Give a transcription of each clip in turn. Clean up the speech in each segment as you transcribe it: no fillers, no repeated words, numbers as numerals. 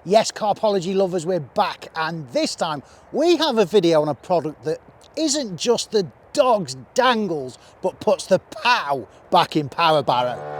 Yes, Carpology lovers, we're back, and this time we have a video on a product that isn't just the dog's dangles, but puts the pow back in Power Barrow.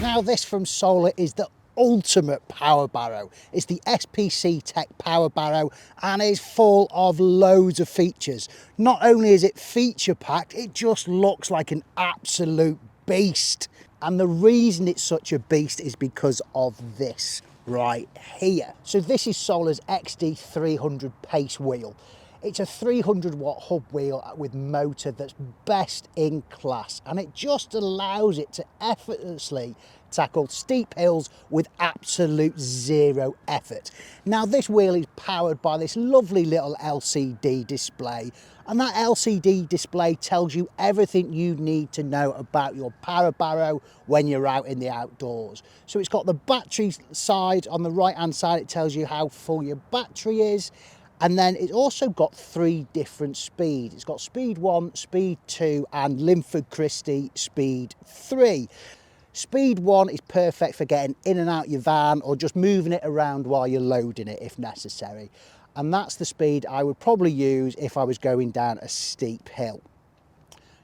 Now this from Solar is the ultimate power barrow. It's the C-Tech Power Barrow and is full of loads of features. Not only is it feature packed, it just looks like an absolute beast. And the reason it's such a beast is because of this right here. So this is Solar's XD300 pace wheel. It's a 300 watt hub wheel with motor that's best in class, and it just allows it to effortlessly tackle steep hills with absolute zero effort. Now this wheel is powered by this lovely little LCD display, and that LCD display tells you everything you need to know about your Power Barrow when you're out in the outdoors. So it's got the battery side on the right hand side, it tells you how full your battery is. And then it's also got 3 different speeds. It's got speed 1, speed 2, and 𝗪𝗶𝘁𝗵𝗁 speed 3. Speed 1 is perfect for getting in and out your van or just moving it around while you're loading it if necessary. And that's the speed I would probably use if I was going down a steep hill.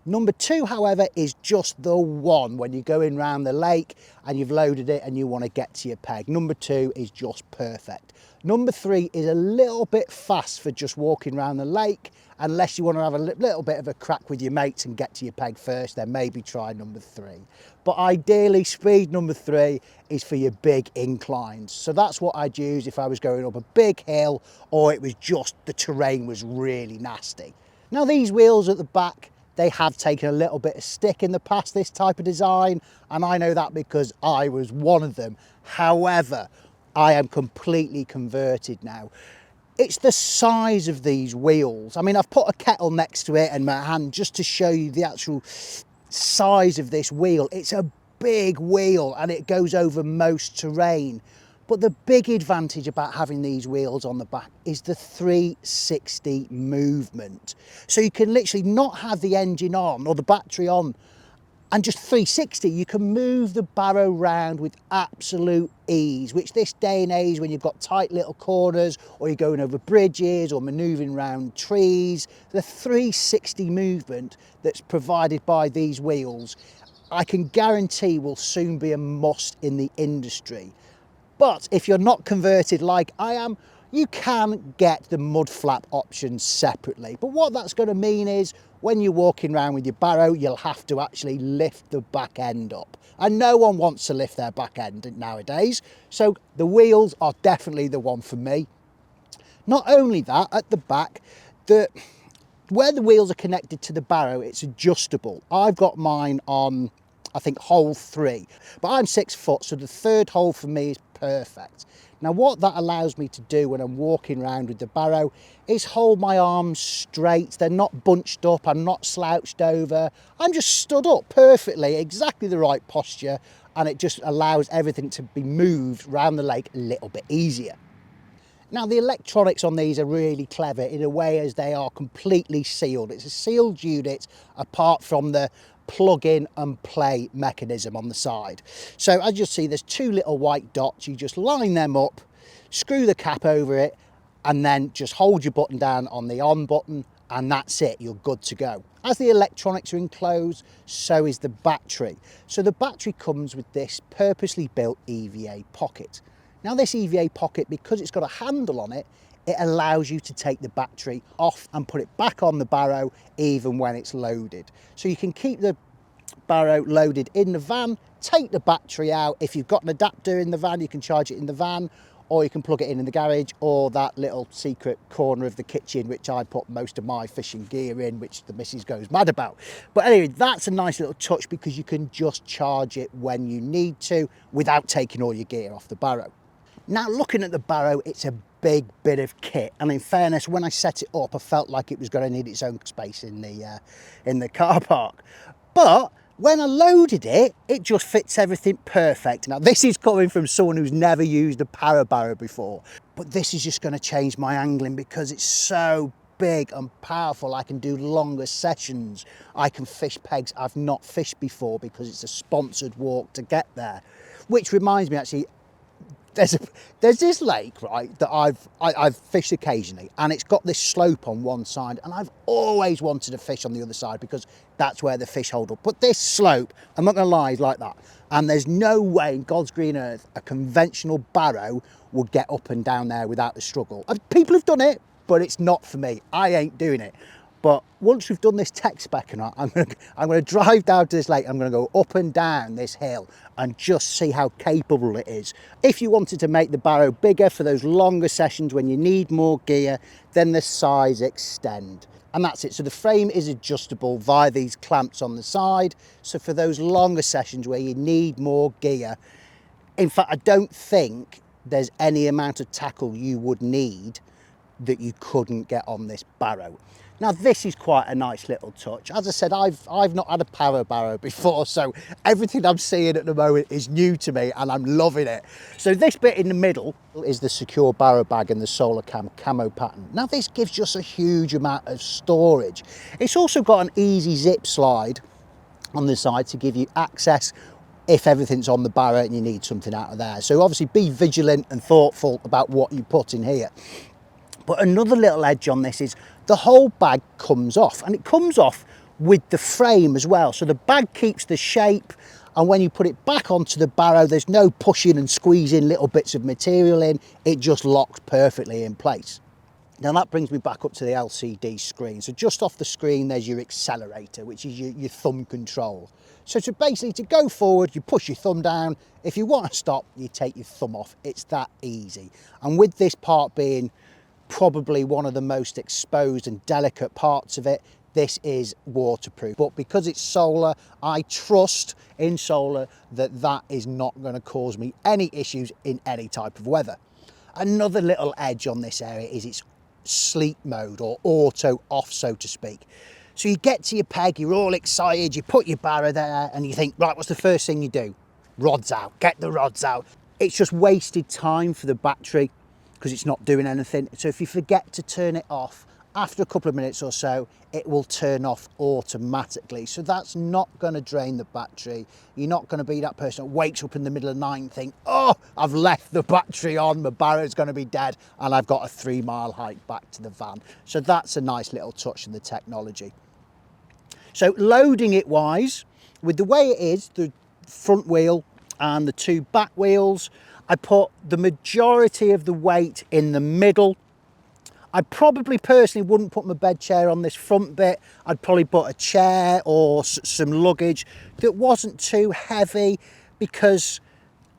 Number 2, however, is just the one when you're going round the lake and you've loaded it and you want to get to your peg. Number 2 is just perfect. Number 3 is a little bit fast for just walking around the lake, unless you want to have a little bit of a crack with your mates and get to your peg first, then maybe try number 3. But ideally, speed number 3 is for your big inclines. So that's what I'd use if I was going up a big hill or it was just the terrain was really nasty. Now these wheels at the back, they have taken a little bit of stick in the past, this type of design, and I know that because I was one of them. However, I am completely converted now. It's the size of these wheels. I mean, I've put a kettle next to it and my hand just to show you the actual size of this wheel. It's a big wheel and it goes over most terrain. But the big advantage about having these wheels on the back is the 360 movement. So you can literally not have the engine on or the battery on and just 360, you can move the barrow round with absolute ease, which this day and age when you've got tight little corners or you're going over bridges or manoeuvring around trees, the 360 movement that's provided by these wheels, I can guarantee will soon be a must in the industry. But if you're not converted like I am, you can get the mud flap options separately. But what that's going to mean is when you're walking around with your barrow, you'll have to actually lift the back end up. And no one wants to lift their back end nowadays. So the wheels are definitely the one for me. Not only that, at the back, where the wheels are connected to the barrow, it's adjustable. I've got mine on, I think, hole 3, but I'm 6 foot, so the 3rd hole for me is perfect. Now what that allows me to do when I'm walking around with the barrow is hold my arms straight. They're not bunched up, I'm not slouched over. I'm just stood up perfectly, exactly the right posture, and it just allows everything to be moved around the lake a little bit easier. Now the electronics on these are really clever in a way as they are completely sealed. It's a sealed unit apart from the plug in and play mechanism on the side. So as you'll see, there's 2 little white dots. You just line them up, screw the cap over it, and then just hold your button down on the on button, and that's it, you're good to go. As the electronics are enclosed, so is the battery. So the battery comes with this purposely built EVA pocket. Now this EVA pocket, because it's got a handle on it, it allows you to take the battery off and put it back on the barrow even when it's loaded. So you can keep the barrow loaded in the van, take the battery out. If you've got an adapter in the van, you can charge it in the van, or you can plug it in the garage, or that little secret corner of the kitchen, which I put most of my fishing gear in, which the missus goes mad about. But anyway, that's a nice little touch because you can just charge it when you need to without taking all your gear off the barrow. Now looking at the barrow, it's a big bit of kit, and in fairness, when I set it up I felt like it was going to need its own space in the car park. But When I loaded it, it just fits everything perfect. Now this is coming from someone who's never used a power barrow before, but this is just going to change my angling because it's so big and powerful. I can do longer sessions. I can fish pegs I've not fished before because it's a sponsored walk to get there. Which reminds me, actually, there's this lake, right, that I've fished occasionally, and it's got this slope on one side, and I've always wanted to fish on the other side because that's where the fish hold up. But this slope, I'm not gonna lie, is like that. And there's no way in God's green earth a conventional barrow would get up and down there without the struggle. And people have done it, but it's not for me. I ain't doing it. But once we've done this tech spec, and I'm gonna drive down to this lake, I'm gonna go up and down this hill and just see how capable it is. If you wanted to make the barrow bigger for those longer sessions when you need more gear, then the size extend. And that's it. So the frame is adjustable via these clamps on the side. So for those longer sessions where you need more gear, in fact, I don't think there's any amount of tackle you would need that you couldn't get on this barrow. Now this is quite a nice little touch. As I said, I've not had a power barrow before, so everything I'm seeing at the moment is new to me and I'm loving it. So this bit in the middle is the secure barrow bag in the 𝗖𝗪𝗏𝗵 camo pattern. Now this gives just a huge amount of storage. It's also got an easy zip slide on the side to give you access if everything's on the barrow and you need something out of there. So obviously be vigilant and thoughtful about what you put in here. But another little edge on this is the whole bag comes off, and it comes off with the frame as well. So the bag keeps the shape, and when you put it back onto the barrow, there's no pushing and squeezing little bits of material in. It just locks perfectly in place. Now that brings me back up to the LCD screen. So just off the screen, there's your accelerator, which is your thumb control. So basically to go forward, you push your thumb down. If you want to stop, you take your thumb off. It's that easy. And with this part being probably one of the most exposed and delicate parts of it, this is waterproof. But because it's solar, I trust in solar that that is not going to cause me any issues in any type of weather. Another little edge on this area is its sleep mode, or auto off, so to speak. So you get to your peg, you're all excited, you put your barrow there and you think, right, what's the first thing you do? Rods out, get the rods out. It's just wasted time for the battery because it's not doing anything. So if you forget to turn it off, after a couple of minutes or so, it will turn off automatically. So that's not going to drain the battery. You're not going to be that person that wakes up in the middle of the night and think, oh, I've left the battery on, my barrow's going to be dead, and I've got a 3-mile hike back to the van. So that's a nice little touch in the technology. So loading it wise, with the way it is, the front wheel and the 2 back wheels, I put the majority of the weight in the middle. I probably personally wouldn't put my bed chair on this front bit. I'd probably put a chair or some luggage that wasn't too heavy, because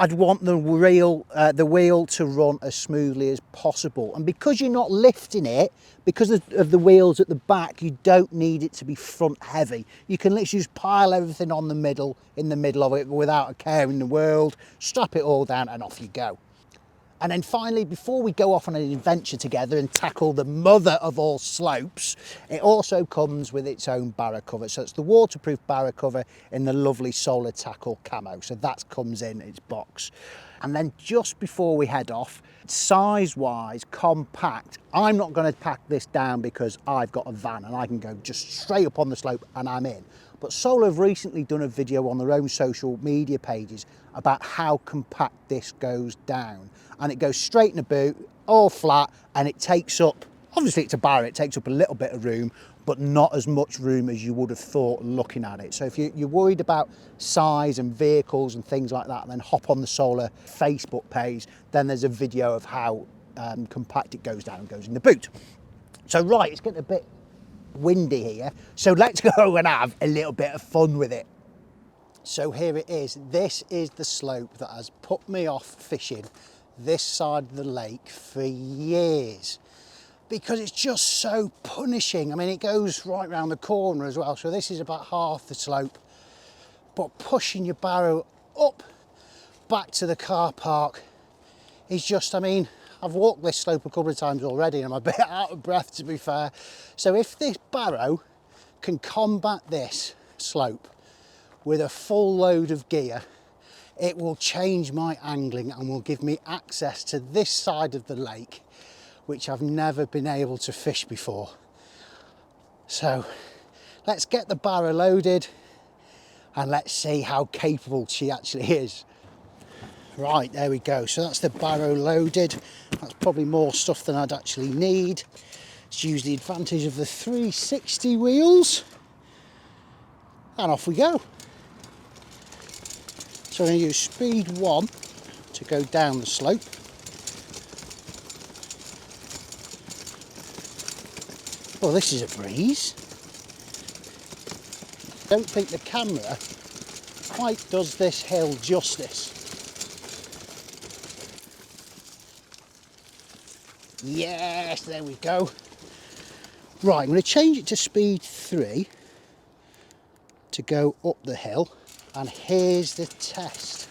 I'd want the wheel to run as smoothly as possible. And because you're not lifting it, because of the wheels at the back, you don't need it to be front heavy. You can literally just pile everything on the middle, in the middle of it, without a care in the world, strap it all down and off you go. And then finally, before we go off on an adventure together and tackle the mother of all slopes, it also comes with its own barrow cover. So it's the waterproof barrow cover in the lovely Solar Tackle camo. So that comes in its box. And then just before we head off, size-wise, compact. I'm not going to pack this down because I've got a van and I can go just straight up on the slope and I'm in. But Solar have recently done a video on their own social media pages about how compact this goes down. And it goes straight in the boot, all flat, and it takes up, obviously it's a barrow, it takes up a little bit of room, but not as much room as you would have thought looking at it. So if you're worried about size and vehicles and things like that, then hop on the Solar Facebook page. Then there's a video of how compact it goes down and goes in the boot. So right, it's getting a bit windy here, so let's go and have a little bit of fun with it. So here it is. This is the slope that has put me off fishing this side of the lake for years, because it's just so punishing. I mean, it goes right round the corner as well, so this is about half the slope, but pushing your barrow up back to the car park is just, I mean, I've walked this slope a couple of times already and I'm a bit out of breath, to be fair. So if this barrow can combat this slope with a full load of gear, it will change my angling and will give me access to this side of the lake, which I've never been able to fish before. So let's get the barrow loaded and let's see how capable she actually is. Right, there we go. So that's the barrow loaded. That's probably more stuff than I'd actually need. Let's use the advantage of the 360 wheels. And off we go. So I'm going to use speed 1 to go down the slope. Oh, this is a breeze. I don't think the camera quite does this hill justice. Yes, there we go. Right, I'm going to change it to speed 3 to go up the hill, and here's the test.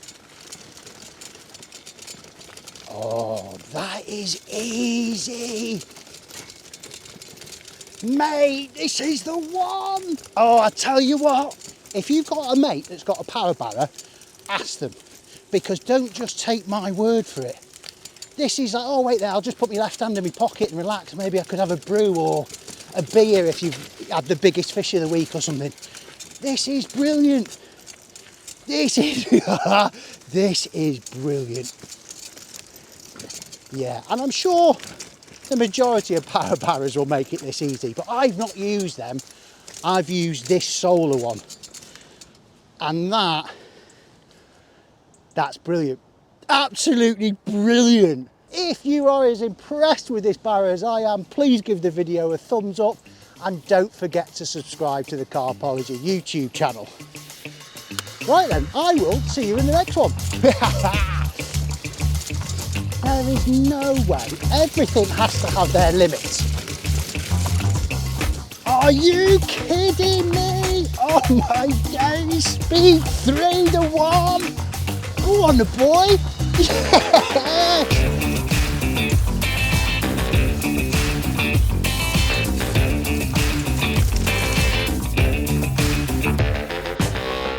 Oh, that is easy. Mate, this is the one. Oh, I tell you what, if you've got a mate that's got a power barrow, ask them, because don't just take my word for it. This is like, oh wait there, I'll just put my left hand in my pocket and relax. Maybe I could have a brew or a beer if you've had the biggest fish of the week or something. This is brilliant. This is, this is brilliant. Yeah, and I'm sure the majority of power barrows will make it this easy, but I've not used them. I've used this solar one. And that's brilliant. Absolutely brilliant. If you are as impressed with this barrow as I am, please give the video a thumbs up and don't forget to subscribe to the 𝗪𝗁𝘁 YouTube channel. Right then, I will see you in the next one. There is no way. Everything has to have their limits. Are you kidding me? Oh my days, speed 3 to 1. Go on the boy. Yeah.